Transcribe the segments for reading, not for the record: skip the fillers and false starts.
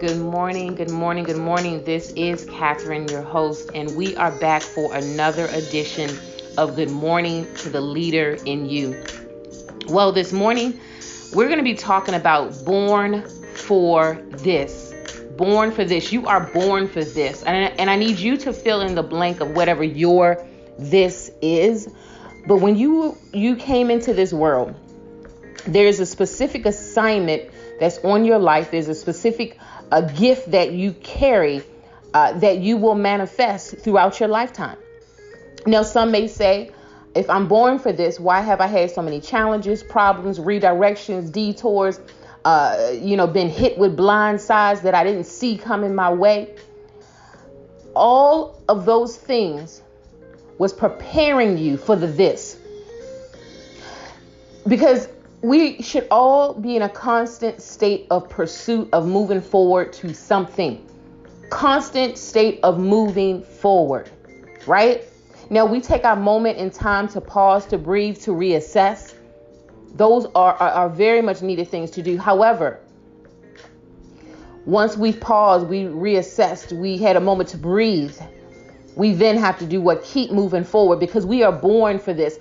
Good morning, good morning, good morning. This is Catherine, your host, and we are back for another edition of Good Morning to the Leader in You. Well, this morning, we're going to be talking about born for this. Born for this. You are born for this. And I need you to fill in the blank of whatever your this is. But when you came into this world, there's a specific assignment that's on your life. There's a specific gift that you carry that you will manifest throughout your lifetime. Now, some may say, if I'm born for this, why have I had so many challenges, problems, redirections, detours, been hit with blind sides that I didn't see coming my way? All of those things was preparing you for the this. Because we should all be in a constant state of pursuit of moving forward to something. Constant state of moving forward, right? Now, we take our moment in time to pause, to breathe, to reassess. Those are very much needed things to do. However, once we've paused, we reassessed, we had a moment to breathe, we then have to do what? Keep moving forward, because we are born for this.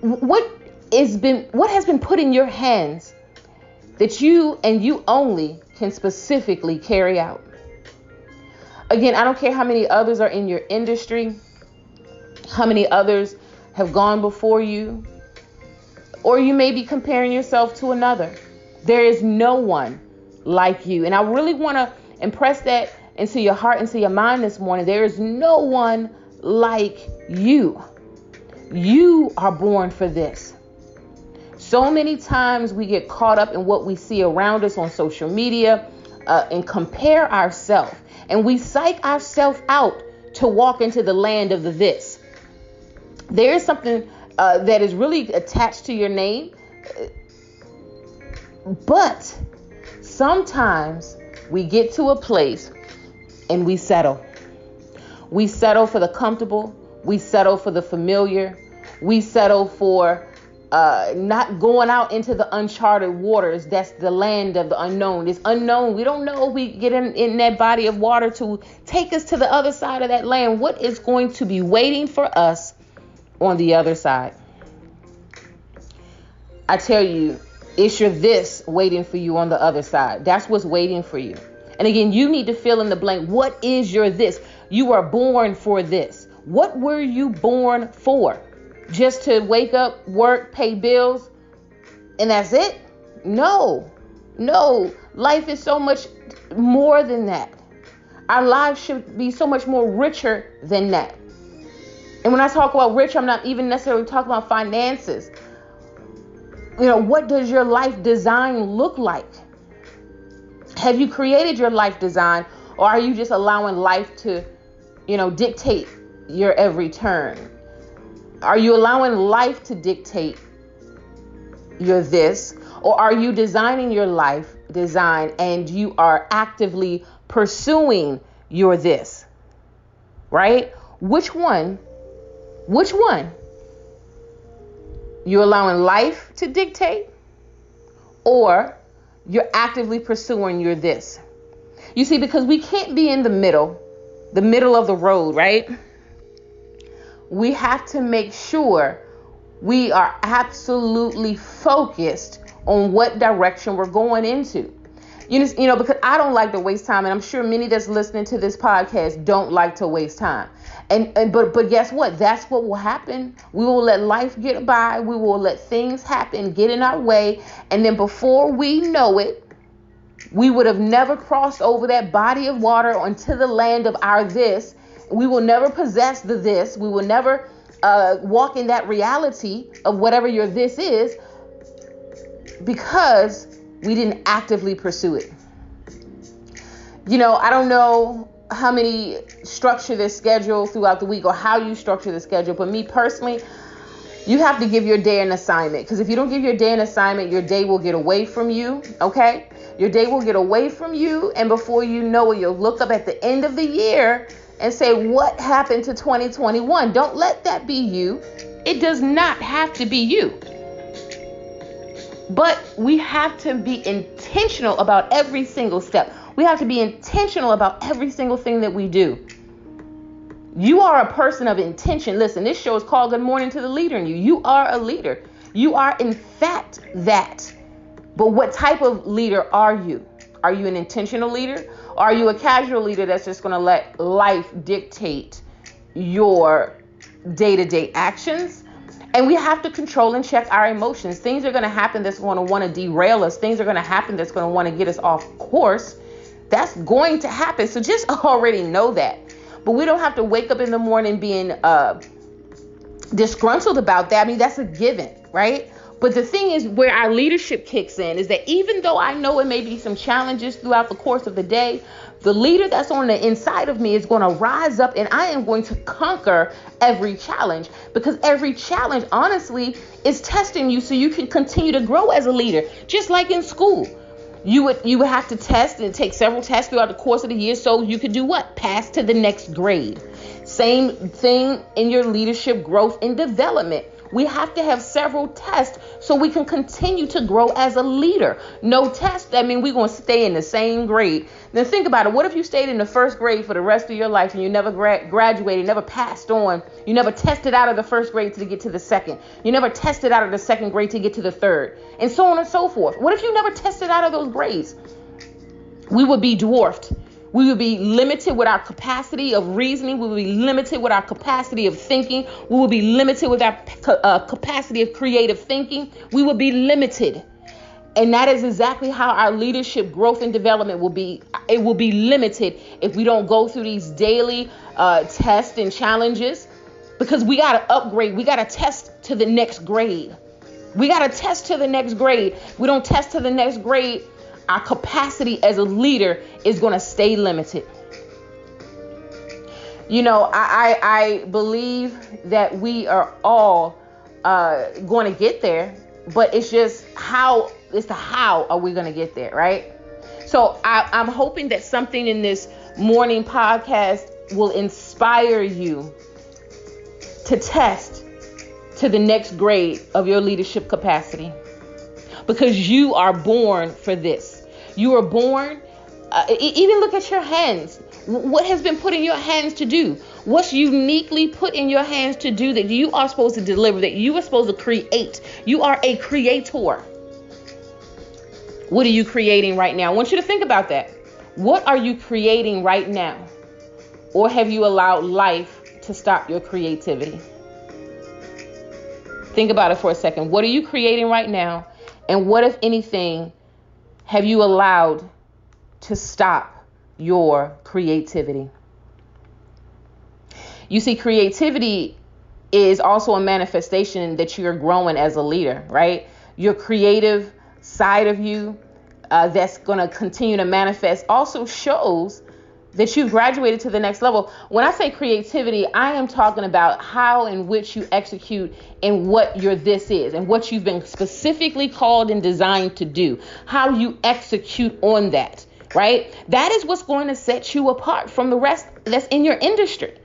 What has been put in your hands that you and you only can specifically carry out? Again, I don't care how many others are in your industry, how many others have gone before you, or you may be comparing yourself to another. There is no one like you. And I really want to impress that into your heart, into your mind this morning. There is no one like you. You are born for this. So many times we get caught up in what we see around us on social media and compare ourselves. And we psych ourselves out to walk into the land of the this. There is something that is really attached to your name. But sometimes we get to a place and we settle. We settle for the comfortable. We settle for the familiar. We settle for not going out into the uncharted waters. That's the land of the unknown. It's unknown. We don't know if we get in that body of water to take us to the other side of that land. What is going to be waiting for us on the other side? I tell you, it's your this waiting for you on the other side. That's what's waiting for you. And again, you need to fill in the blank. What is your this? You are born for this. What were you born for? Just to wake up, work, pay bills, and that's it? No. Life is so much more than that. Our lives should be so much more richer than that. And when I talk about rich, I'm not even necessarily talking about finances. What does your life design look like? Have you created your life design, or are you just allowing life to, dictate your every turn? Are you allowing life to dictate your this, or are you designing your life design and you are actively pursuing your this, right? Which one? You're allowing life to dictate, or you're actively pursuing your this? You see, because we can't be in the middle of the road, right? We have to make sure we are absolutely focused on what direction we're going into. Because I don't like to waste time, and I'm sure many that's listening to this podcast don't like to waste time. But guess what? That's what will happen. We will let life get by. We will let things happen, get in our way, and then before we know it, we would have never crossed over that body of water onto the land of our this. We will never possess the this. We will never walk in that reality of whatever your this is, because we didn't actively pursue it. I don't know how many structure their schedule throughout the week, or how you structure the schedule. But me personally, you have to give your day an assignment. Because if you don't give your day an assignment, your day will get away from you. Okay? Your day will get away from you. And before you know it, you'll look up at the end of the year and say, what happened to 2021? Don't let that be you. It does not have to be you. But we have to be intentional about every single step. We have to be intentional about every single thing that we do. You are a person of intention. Listen, this show is called Good Morning to the Leader in You. You are a leader. You are, in fact, that. But what type of leader are you? Are you an intentional leader? Or are you a casual leader that's just going to let life dictate your day-to-day actions? And we have to control and check our emotions. Things are going to happen that's going to want to derail us. Things are going to happen that's going to want to get us off course. That's going to happen. So just already know that. But we don't have to wake up in the morning being disgruntled about that. I mean, that's a given, right? But the thing is, where our leadership kicks in is that even though I know it may be some challenges throughout the course of the day, the leader that's on the inside of me is going to rise up, and I am going to conquer every challenge, because every challenge, honestly, is testing you so you can continue to grow as a leader. Just like in school, you would have to test and take several tests throughout the course of the year so you could do what? Pass to the next grade. Same thing in your leadership growth and development. We have to have several tests so we can continue to grow as a leader. No test, that means we're going to stay in the same grade. Then think about it. What if you stayed in the first grade for the rest of your life and you never graduated, never passed on? You never tested out of the first grade to get to the second. You never tested out of the second grade to get to the third, and so on and so forth. What if you never tested out of those grades? We would be dwarfed. We will be limited with our capacity of reasoning. We will be limited with our capacity of thinking. We will be limited with our capacity of creative thinking. We will be limited. And that is exactly how our leadership growth and development will be. It will be limited if we don't go through these daily tests and challenges, because we got to upgrade. We got to test to the next grade. We got to test to the next grade. We don't test to the next grade, our capacity as a leader is going to stay limited. You know, I believe that we are all going to get there, but it's just how are we going to get there, right? So I'm hoping that something in this morning podcast will inspire you to test to the next grade of your leadership capacity, because you are born for this. You are born, even look at your hands. What has been put in your hands to do? What's uniquely put in your hands to do that you are supposed to deliver, that you are supposed to create? You are a creator. What are you creating right now? I want you to think about that. What are you creating right now? Or have you allowed life to stop your creativity? Think about it for a second. What are you creating right now? And what, if anything, have you allowed to stop your creativity? You see, creativity is also a manifestation that you're growing as a leader, right? Your creative side of you that's going to continue to manifest also shows that you've graduated to the next level. When I say creativity, I am talking about how in which you execute and what your this is and what you've been specifically called and designed to do, how you execute on that, right? That is what's going to set you apart from the rest that's in your industry.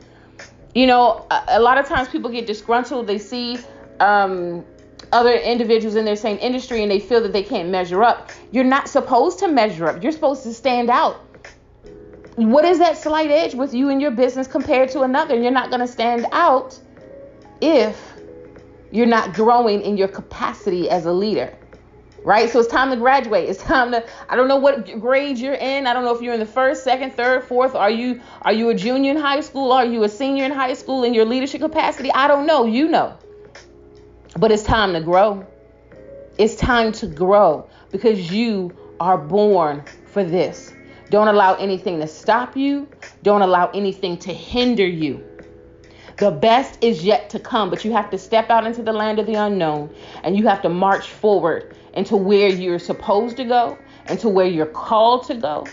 You know, a lot of times people get disgruntled. They see other individuals in their same industry and they feel that they can't measure up. You're not supposed to measure up. You're supposed to stand out. What is that slight edge with you and your business compared to another? You're not going to stand out if you're not growing in your capacity as a leader, right? So it's time to graduate. It's time to, I don't know what grade you're in. I don't know if you're in the first, second, third, fourth. Are you a junior in high school? Are you a senior in high school in your leadership capacity? I don't know. You know. But it's time to grow. It's time to grow because you are born for this. Don't allow anything to stop you. Don't allow anything to hinder you. The best is yet to come, but you have to step out into the land of the unknown and you have to march forward into where you're supposed to go and to where you're called to go.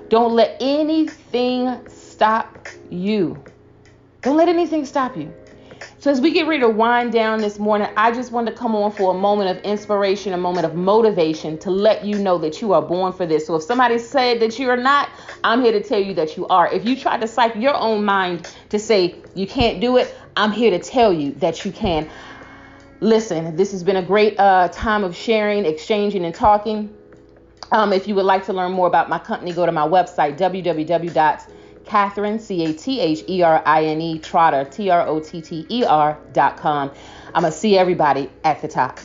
Don't let anything stop you. Don't let anything stop you. So as we get ready to wind down this morning, I just wanted to come on for a moment of inspiration, a moment of motivation to let you know that you are born for this. So if somebody said that you are not, I'm here to tell you that you are. If you try to psych your own mind to say you can't do it, I'm here to tell you that you can. Listen, this has been a great time of sharing, exchanging, and talking. If you would like to learn more about my company, go to my website, www.Catherine, Catherine, Trotter, Trotter.com. I'm going to see everybody at the top.